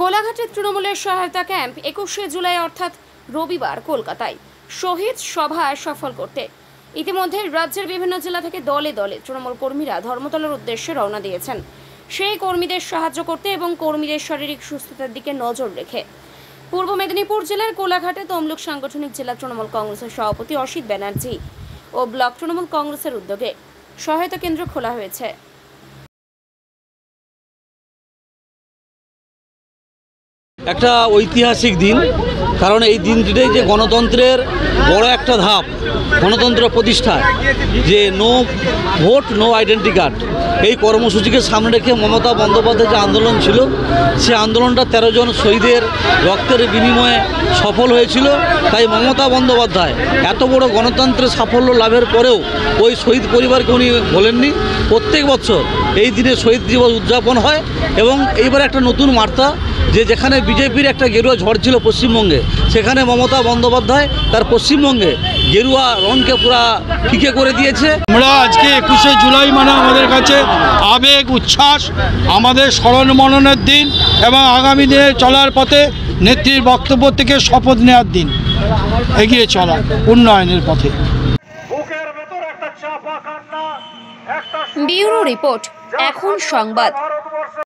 কোলাঘাটের তৃণমূলের সহায়তা ক্যাম্প 21শে জুলাই অর্থাৎ রবিবার কলকাতায় শহীদ সভায় সফল করতে ইতিমধ্যে রাজ্যের বিভিন্ন জেলা থেকে দলে দলে তৃণমূল কর্মীরা ধর্মতলার উদ্দেশ্যে রওনা দিয়েছেন। সেই কর্মীদের সাহায্য করতে এবং কর্মীদের শারীরিক সুস্থতার দিকে নজর রেখে পূর্ব মেদিনীপুর জেলার কোলাঘাটে তমলুক সাংগঠনিক জেলা তৃণমূল কংগ্রেসের সভাপতি অসিত ব্যানার্জি ও ব্লক তৃণমূল কংগ্রেসের উদ্যোগে সহায়তা কেন্দ্র খোলা হয়েছে। একটা ঐতিহাসিক দিন, কারণ এই দিনটিতে যে গণতন্ত্রের বড় একটা ধাপ, গণতন্ত্র প্রতিষ্ঠায় যে no vote no identity card, এই কর্মসূচিকে সামনে রেখে মমতা বন্দ্যোপাধ্যায়ের যে আন্দোলন ছিল, সে আন্দোলনটা 13 জন শহীদের রক্তের বিনিময়ে সফল হয়েছিল। তাই মমতা বন্দ্যোপাধ্যায় এত বড় গণতন্ত্রের সাফল্য লাভের পরেও ওই শহীদ পরিবারকে উনি বলেননি। প্রত্যেক বছর এই দিনে শহীদ দিবস উদযাপন হয় এবং এইবার একটা নতুন বার্তা যে যেখানে বিজেপির একটা গেরুয়া ঝড় ছিল পশ্চিমবঙ্গে, সেখানে মমতা বন্দ্যোপাধ্যায় তার পশ্চিমবঙ্গে গেরুয়া রঙকে পুরা ফিকে করে দিয়েছে। আমরা আজকে 21শে জুলাই মানে আমাদের কাছে আবেগ উচ্ছ্বাস, আমাদের স্মরণ মননের দিন এবং আগামী দিনে চলার পথে নেত্রীর বক্তব্য থেকে শপথ নেওয়ার দিন, এগিয়ে চলা উন্নয়নের পথে। ব্যুরো রিপোর্ট, এখন সংবাদ।